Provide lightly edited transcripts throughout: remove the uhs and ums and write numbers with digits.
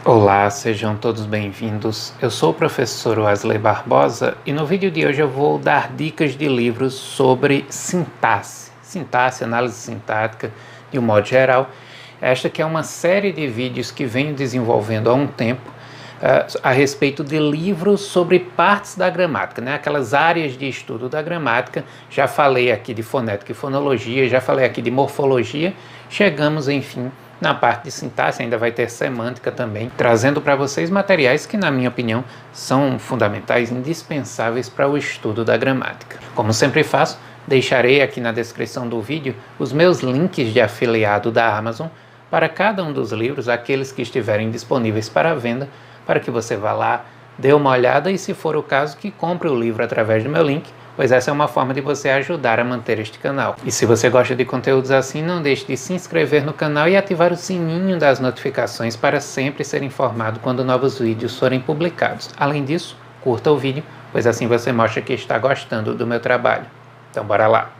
Olá, sejam todos bem-vindos. Eu sou o professor Wesley Barbosa e no vídeo de hoje eu vou dar dicas de livros sobre sintaxe, análise sintática de um modo geral. Esta que é uma série de vídeos que venho desenvolvendo há um tempo a respeito de livros sobre partes da gramática, né? Aquelas áreas de estudo da gramática. Já falei aqui de fonética e fonologia, já falei aqui de morfologia, chegamos enfim na parte de sintaxe, ainda vai ter semântica também, trazendo para vocês materiais que, na minha opinião, são fundamentais, indispensáveis para o estudo da gramática. Como sempre faço, deixarei aqui na descrição do vídeo os meus links de afiliado da Amazon para cada um dos livros, aqueles que estiverem disponíveis para venda, para que você vá lá, dê uma olhada e, se for o caso, que compre o livro através do meu link, pois essa é uma forma de você ajudar a manter este canal. E se você gosta de conteúdos assim, não deixe de se inscrever no canal e ativar o sininho das notificações para sempre ser informado quando novos vídeos forem publicados. Além disso, curta o vídeo, pois assim você mostra que está gostando do meu trabalho. Então bora lá!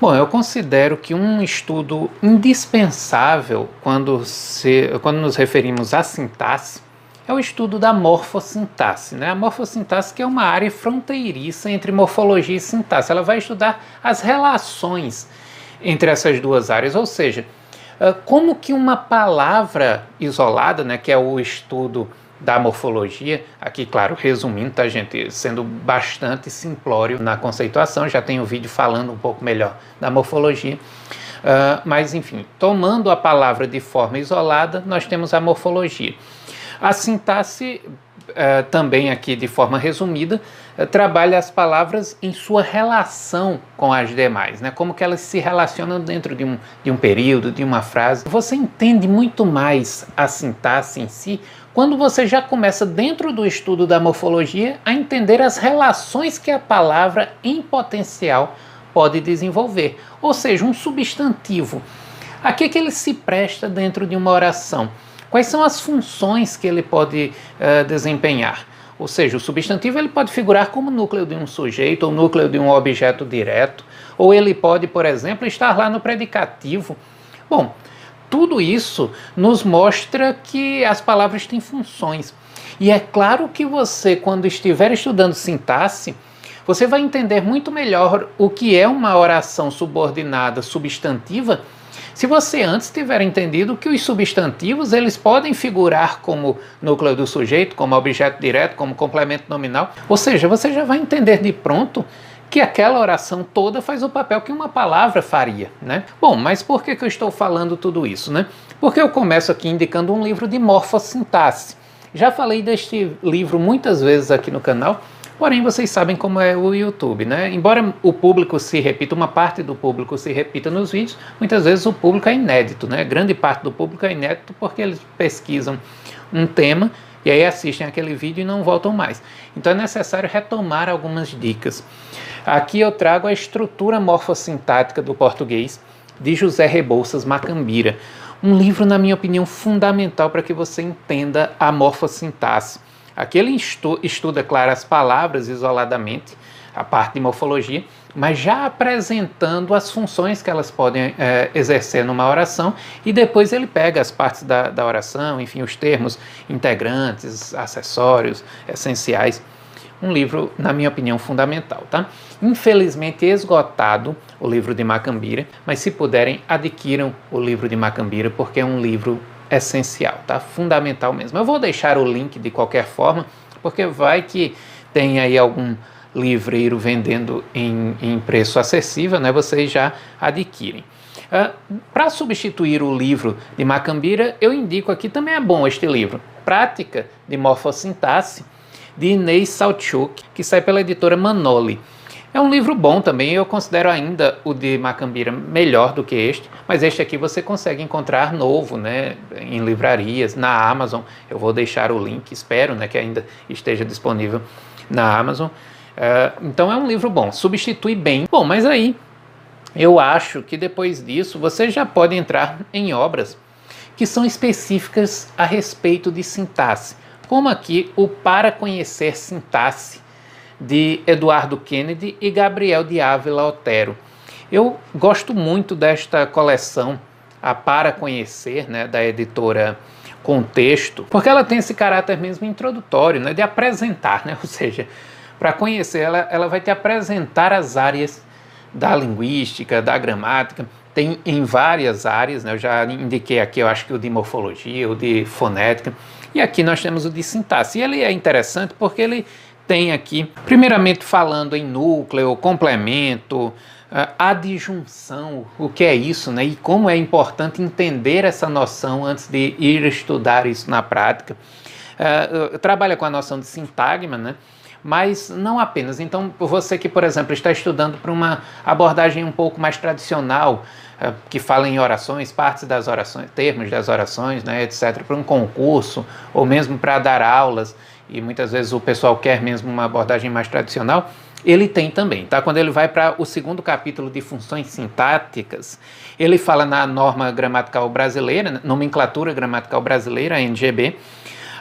Bom, eu considero que um estudo indispensável quando nos referimos à sintaxe é o estudo da morfossintaxe, né? A morfossintaxe que é uma área fronteiriça entre morfologia e sintaxe. Ela vai estudar as relações entre essas duas áreas, ou seja, como que uma palavra isolada, né, que é o estudo da morfologia, aqui, claro, resumindo, tá, gente, sendo bastante simplório na conceituação, já tem um vídeo falando um pouco melhor da morfologia, mas, enfim, tomando a palavra de forma isolada, nós temos a morfologia. A sintaxe, também aqui de forma resumida, trabalha as palavras em sua relação com as demais, né? Como que elas se relacionam dentro de um período, de uma frase. Você entende muito mais a sintaxe em si quando você já começa, dentro do estudo da morfologia, a entender as relações que a palavra em potencial pode desenvolver. Ou seja, um substantivo. A que ele se presta dentro de uma oração? Quais são as funções que ele pode desempenhar? Ou seja, o substantivo ele pode figurar como núcleo de um sujeito ou núcleo de um objeto direto, ou ele pode, por exemplo, estar lá no predicativo. Bom, tudo isso nos mostra que as palavras têm funções. E é claro que você, quando estiver estudando sintaxe, você vai entender muito melhor o que é uma oração subordinada substantiva, se você antes tiver entendido que os substantivos eles podem figurar como núcleo do sujeito, como objeto direto, como complemento nominal. Ou seja, você já vai entender de pronto que aquela oração toda faz o papel que uma palavra faria, né? Bom, mas por que eu estou falando tudo isso, né? Porque eu começo aqui indicando um livro de morfossintaxe. Já falei deste livro muitas vezes aqui no canal, porém vocês sabem como é o YouTube, né? Embora o público se repita, uma parte do público se repita nos vídeos, muitas vezes o público é inédito, né? Grande parte do público é inédito porque eles pesquisam um tema e aí assistem aquele vídeo e não voltam mais. Então é necessário retomar algumas dicas. Aqui eu trago a estrutura morfossintática do português de José Rebouças Macambira. Um livro, na minha opinião, fundamental para que você entenda a morfossintaxe. Aqui ele estuda, claro, as palavras isoladamente, a parte de morfologia, mas já apresentando as funções que elas podem exercer numa oração, e depois ele pega as partes da oração, enfim, os termos integrantes, acessórios, essenciais. Um livro, na minha opinião, fundamental, tá? Infelizmente esgotado o livro de Macambira, mas se puderem, adquiram o livro de Macambira, porque é um livro essencial, tá? Fundamental mesmo. Eu vou deixar o link de qualquer forma, porque vai que tem aí algum livreiro vendendo em preço acessível, né? Vocês já adquirem. Para substituir o livro de Macambira, eu indico aqui, também é bom este livro, Prática de Morfossintaxe, de Inês Saltchuk, que sai pela editora Manoli. É um livro bom também, eu considero ainda o de Macambira melhor do que este, mas este aqui você consegue encontrar novo, né, em livrarias, na Amazon. Eu vou deixar o link, espero, né, que ainda esteja disponível na Amazon. Então é um livro bom, substitui bem. Bom, mas aí eu acho que depois disso você já pode entrar em obras que são específicas a respeito de sintaxe, como aqui o Para Conhecer Sintaxe, de Eduardo Kennedy e Gabriel de Ávila Otero. Eu gosto muito desta coleção a Para Conhecer, né, da editora Contexto, porque ela tem esse caráter mesmo introdutório, né, de apresentar, né, ou seja, para conhecer ela vai te apresentar as áreas da linguística, da gramática, tem em várias áreas, né, eu já indiquei aqui, eu acho que o de morfologia, o de fonética, e aqui nós temos o de sintaxe, e ele é interessante porque ele tem aqui, primeiramente falando em núcleo, complemento, adjunção, o que é isso, né? E como é importante entender essa noção antes de ir estudar isso na prática. Trabalha com a noção de sintagma, né? Mas não apenas. Então, você que, por exemplo, está estudando para uma abordagem um pouco mais tradicional, que fala em orações, partes das orações, termos das orações, né, etc., para um concurso, ou mesmo para dar aulas, e muitas vezes o pessoal quer mesmo uma abordagem mais tradicional, ele tem também, tá? Quando ele vai para o segundo capítulo de funções sintáticas, ele fala na norma gramatical brasileira, nomenclatura gramatical brasileira, NGB.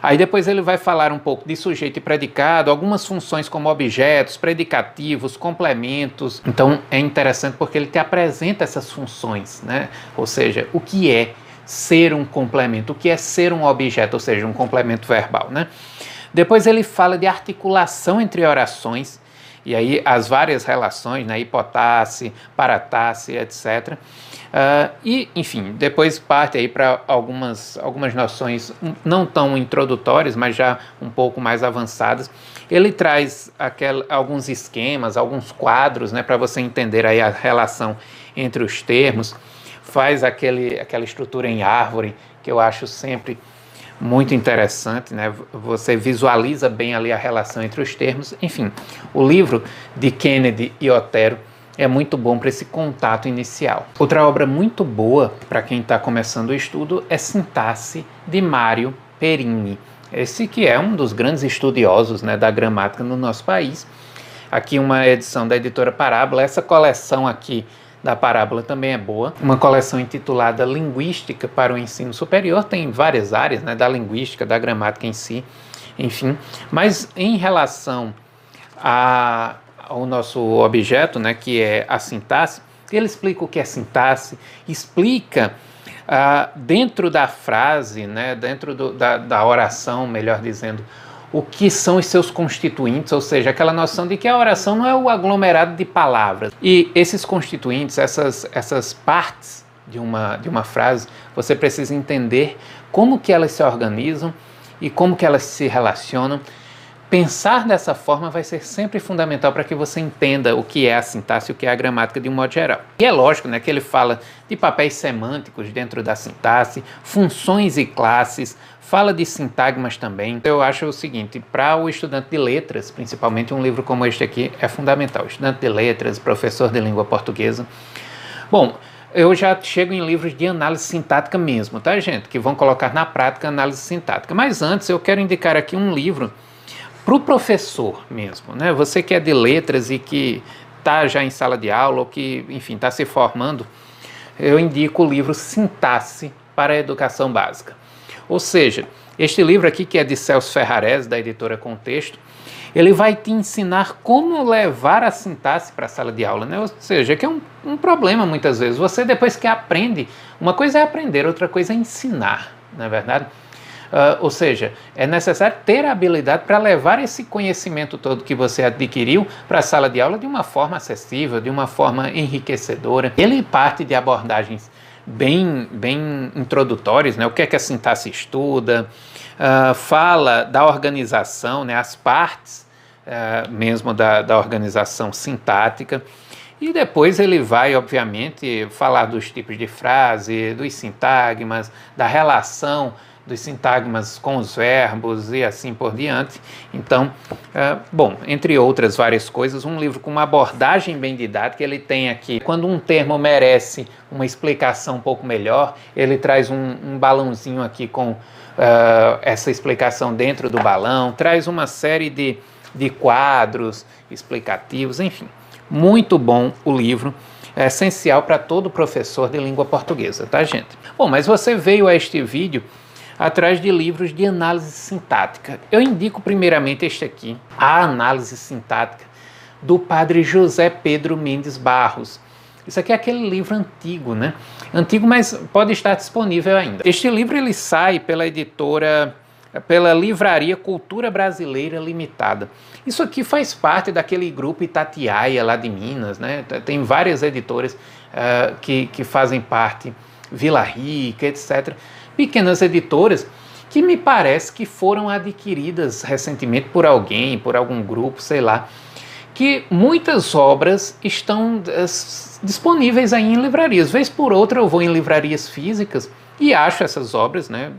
Aí depois ele vai falar um pouco de sujeito e predicado, algumas funções como objetos, predicativos, complementos. Então é interessante porque ele te apresenta essas funções, né? Ou seja, o que é ser um complemento, o que é ser um objeto, ou seja, um complemento verbal, né? Depois ele fala de articulação entre orações, e aí as várias relações, né, hipotasse, paratasse, etc. E, enfim, depois parte aí para algumas noções não tão introdutórias, mas já um pouco mais avançadas. Ele traz alguns esquemas, alguns quadros, né, para você entender aí a relação entre os termos, faz aquela estrutura em árvore, que eu acho sempre muito interessante, né? Você visualiza bem ali a relação entre os termos. Enfim, o livro de Kennedy e Otero é muito bom para esse contato inicial. Outra obra muito boa para quem está começando o estudo é Sintaxe, de Mário Perini. Esse que é um dos grandes estudiosos, né, da gramática no nosso país. Aqui uma edição da editora Parábola. Essa coleção aqui da Parábola também é boa. Uma coleção intitulada Linguística para o Ensino Superior, tem várias áreas, né, da linguística, da gramática em si, enfim. Mas em relação ao nosso objeto, né, que é a sintaxe, ele explica o que é sintaxe, explica dentro da frase, né, dentro da oração, melhor dizendo, o que são os seus constituintes, ou seja, aquela noção de que a oração não é o aglomerado de palavras. E esses constituintes, essas partes de uma frase, você precisa entender como que elas se organizam e como que elas se relacionam. Pensar dessa forma vai ser sempre fundamental para que você entenda o que é a sintaxe e o que é a gramática de um modo geral. E é lógico, né, que ele fala de papéis semânticos dentro da sintaxe, funções e classes, fala de sintagmas também. Eu acho o seguinte, para o estudante de letras, principalmente um livro como este aqui é fundamental. Estudante de letras, professor de língua portuguesa. Bom, eu já chego em livros de análise sintática mesmo, tá, gente? Que vão colocar na prática a análise sintática. Mas antes eu quero indicar aqui um livro para o professor mesmo, né? Você que é de letras e que está já em sala de aula ou que, enfim, está se formando, eu indico o livro Sintaxe para a Educação Básica. Ou seja, este livro aqui, que é de Celso Ferrarese, da editora Contexto, ele vai te ensinar como levar a sintaxe para a sala de aula, né? Ou seja, que é um problema muitas vezes. Você depois que aprende, uma coisa é aprender, outra coisa é ensinar, não é verdade? Ou seja, é necessário ter a habilidade para levar esse conhecimento todo que você adquiriu para a sala de aula de uma forma acessível, de uma forma enriquecedora. Ele parte de abordagens bem introdutórias, né? O que é que a sintaxe estuda, fala da organização, né? As partes mesmo da organização sintática, e depois ele vai, obviamente, falar dos tipos de frase, dos sintagmas, da relação dos sintagmas com os verbos e assim por diante. Então, bom, entre outras várias coisas, um livro com uma abordagem bem didática. Ele tem aqui, quando um termo merece uma explicação um pouco melhor, ele traz um balãozinho aqui com essa explicação dentro do balão, traz uma série de quadros explicativos, enfim. Muito bom o livro, é essencial para todo professor de língua portuguesa, tá, gente? Bom, mas você veio a este vídeo atrás de livros de análise sintática. Eu indico primeiramente este aqui, A Análise Sintática, do padre José Pedro Mendes Barros. Isso aqui é aquele livro antigo, né? Antigo, mas pode estar disponível ainda. Este livro ele sai pela editora, pela Livraria Cultura Brasileira Limitada. Isso aqui faz parte daquele grupo Itatiaia lá de Minas, né? Tem várias editoras que fazem parte, Vila Rica, etc. Pequenas editoras que me parece que foram adquiridas recentemente por alguém, por algum grupo, sei lá, que muitas obras estão disponíveis aí em livrarias. Vez por outra eu vou em livrarias físicas e acho essas obras, né?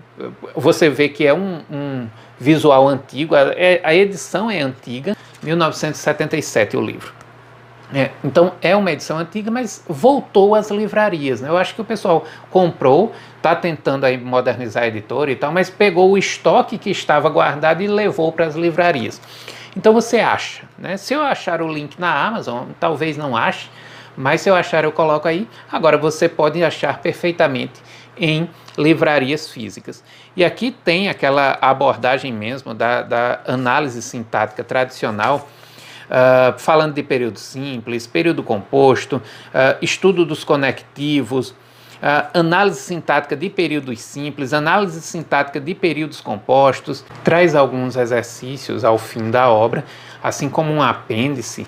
Você vê que é um visual antigo, a edição é antiga, 1977 o livro. Então é uma edição antiga, mas voltou às livrarias, né? Eu acho que o pessoal comprou, está tentando aí modernizar a editora e tal, mas pegou o estoque que estava guardado e levou para as livrarias. Então você acha, né? Se eu achar o link na Amazon, talvez não ache, mas se eu achar eu coloco aí. Agora você pode achar perfeitamente em livrarias físicas. E aqui tem aquela abordagem mesmo da análise sintática tradicional, falando de período simples, período composto, estudo dos conectivos, análise sintática de períodos simples, análise sintática de períodos compostos, traz alguns exercícios ao fim da obra, assim como um apêndice.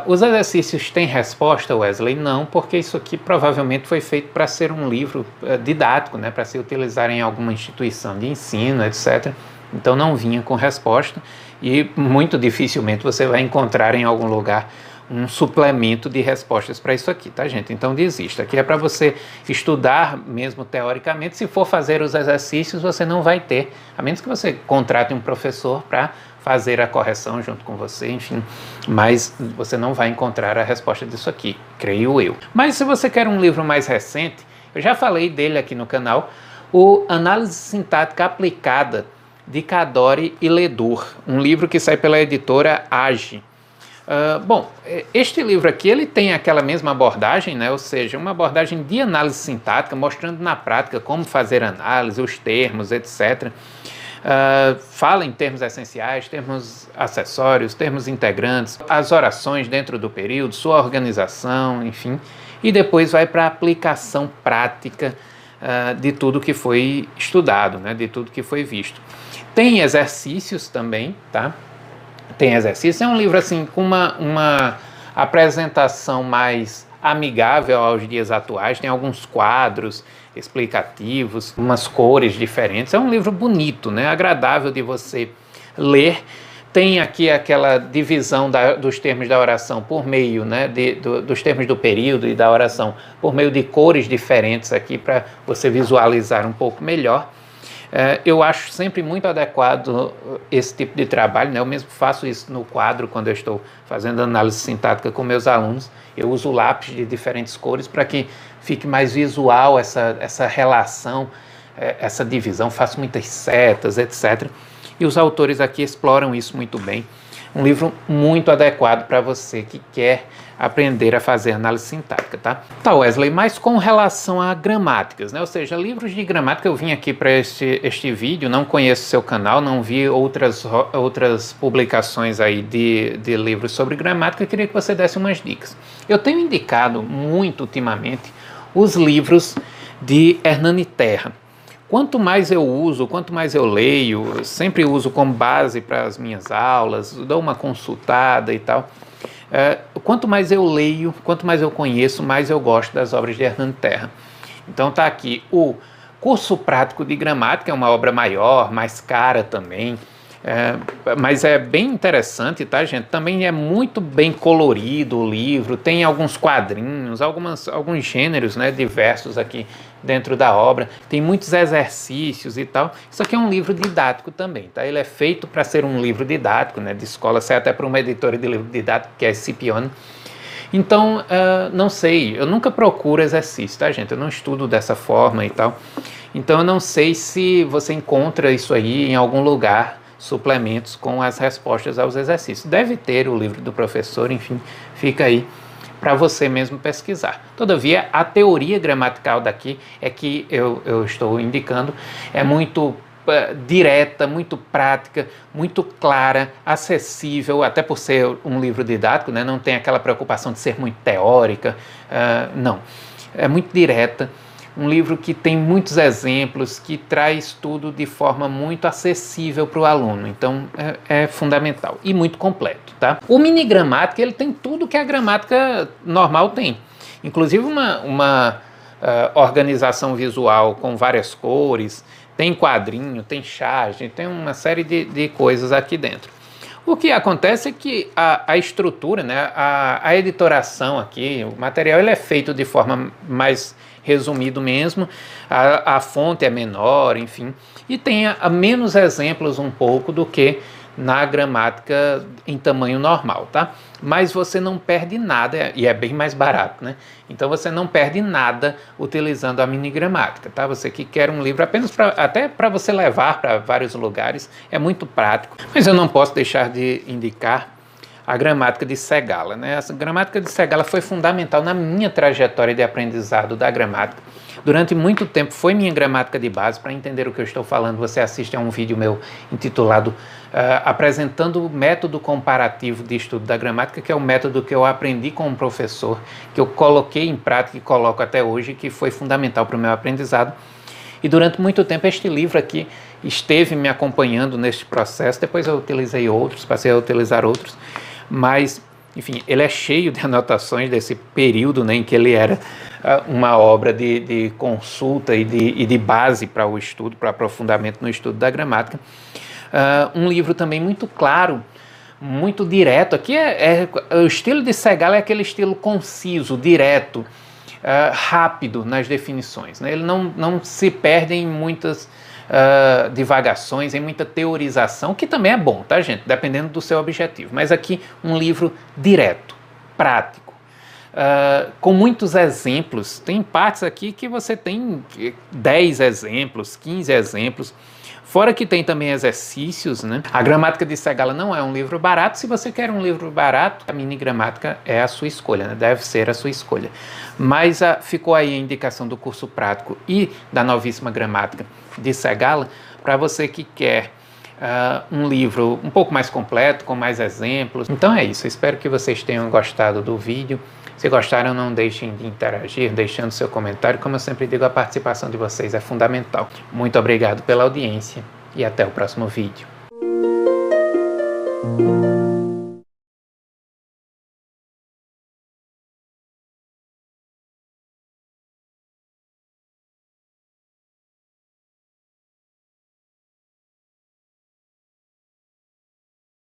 Os exercícios têm resposta, Wesley? Não, porque isso aqui provavelmente foi feito para ser um livro didático, né, para se utilizar em alguma instituição de ensino, etc. Então não vinha com resposta e muito dificilmente você vai encontrar em algum lugar um suplemento de respostas para isso aqui, tá, gente? Então desista. Aqui é para você estudar mesmo teoricamente. Se for fazer os exercícios, você não vai ter, a menos que você contrate um professor para fazer a correção junto com você, enfim, mas você não vai encontrar a resposta disso aqui, creio eu. Mas se você quer um livro mais recente, eu já falei dele aqui no canal, o Análise Sintática Aplicada, de Cadore e Ledour, um livro que sai pela editora Age. Bom, este livro aqui ele tem aquela mesma abordagem, né? Ou seja, uma abordagem de análise sintática, mostrando na prática como fazer análise, os termos, etc. Fala em termos essenciais, termos acessórios, termos integrantes, as orações dentro do período, sua organização, enfim, e depois vai para a aplicação prática de tudo que foi estudado, né? De tudo que foi visto. Tem exercícios também, tá? Tem exercício, é um livro assim com uma apresentação mais amigável aos dias atuais, tem alguns quadros explicativos, umas cores diferentes, é um livro bonito, né? Agradável de você ler. Tem aqui aquela divisão dos termos da oração por meio, né, dos termos do período e da oração por meio de cores diferentes aqui para você visualizar um pouco melhor. Eu acho sempre muito adequado esse tipo de trabalho, né? Eu mesmo faço isso no quadro quando eu estou fazendo análise sintática com meus alunos. Eu uso lápis de diferentes cores para que fique mais visual essa relação, essa divisão, faço muitas setas, etc. E os autores aqui exploram isso muito bem. Um livro muito adequado para você que quer aprender a fazer análise sintática, tá? Tá, Wesley, mas com relação a gramáticas, né? Ou seja, livros de gramática, eu vim aqui para este vídeo, não conheço seu canal, não vi outras publicações aí de livros sobre gramática, eu queria que você desse umas dicas. Eu tenho indicado muito ultimamente os livros de Hernani Terra. Quanto mais eu uso, quanto mais eu leio, eu sempre uso como base para as minhas aulas, dou uma consultada e tal. Quanto mais eu leio, quanto mais eu conheço, mais eu gosto das obras de Hernani Terra. Então tá aqui o Curso Prático de Gramática, é uma obra maior, mais cara também, mas é bem interessante, tá, gente? Também é muito bem colorido o livro, tem alguns quadrinhos, alguns gêneros, né, diversos aqui dentro da obra, tem muitos exercícios e tal. Isso aqui é um livro didático também, tá? Ele é feito para ser um livro didático, né, de escola, sai até para uma editora de livro didático, que é Scipione. Então, não sei, eu nunca procuro exercício, tá, gente? Eu não estudo dessa forma e tal. Então, eu não sei se você encontra isso aí em algum lugar, suplementos com as respostas aos exercícios. Deve ter o livro do professor, enfim, fica aí para você mesmo pesquisar. Todavia, a teoria gramatical daqui é que eu estou indicando, é muito direta, muito prática, muito clara, acessível, até por ser um livro didático, né? Não tem aquela preocupação de ser muito teórica, não. É muito direta, um livro que tem muitos exemplos, que traz tudo de forma muito acessível para o aluno, então é fundamental e muito completo, tá? O Mini Gramática, ele tem tudo que a gramática normal tem, inclusive uma organização visual com várias cores, tem quadrinho, tem charge, tem uma série de coisas aqui dentro. O que acontece é que a estrutura, né, a editoração aqui, o material ele é feito de forma mais resumido mesmo, a fonte é menor, enfim, e tem menos exemplos um pouco do que na gramática em tamanho normal, tá? Mas você não perde nada, e é bem mais barato, né? Então você não perde nada utilizando a mini gramática, tá? Você que quer um livro apenas até para você levar para vários lugares, é muito prático. Mas eu não posso deixar de indicar a gramática de Segala, né? Essa gramática de Segala foi fundamental na minha trajetória de aprendizado da gramática. Durante muito tempo foi minha gramática de base. Para entender o que eu estou falando, você assiste a um vídeo meu intitulado apresentando o método comparativo de estudo da gramática, que é o método que eu aprendi com um professor, que eu coloquei em prática e coloco até hoje, que foi fundamental para o meu aprendizado. E durante muito tempo este livro aqui esteve me acompanhando neste processo. Depois eu utilizei outros, passei a utilizar outros, mas enfim, ele é cheio de anotações desse período, né, em que ele era uma obra de consulta e de base para o estudo, para aprofundamento no estudo da gramática. Um livro também muito claro, muito direto. Aqui o estilo de Segala é aquele estilo conciso, direto, rápido nas definições, né? Ele não se perde em muitas divagações, em muita teorização, que também é bom, tá, gente? Dependendo do seu objetivo. Mas aqui um livro direto, prático, com muitos exemplos. Tem partes aqui que você tem 10 exemplos, 15 exemplos, fora que tem também exercícios, né? A Gramática de Segala não é um livro barato. Se você quer um livro barato, a mini gramática é a sua escolha, né? Deve ser a sua escolha. Mas ficou aí a indicação do curso prático e da novíssima gramática de Segala, para você que quer um livro um pouco mais completo, com mais exemplos. Então é isso, eu espero que vocês tenham gostado do vídeo. Se gostaram, não deixem de interagir, deixando seu comentário. Como eu sempre digo, a participação de vocês é fundamental. Muito obrigado pela audiência e até o próximo vídeo.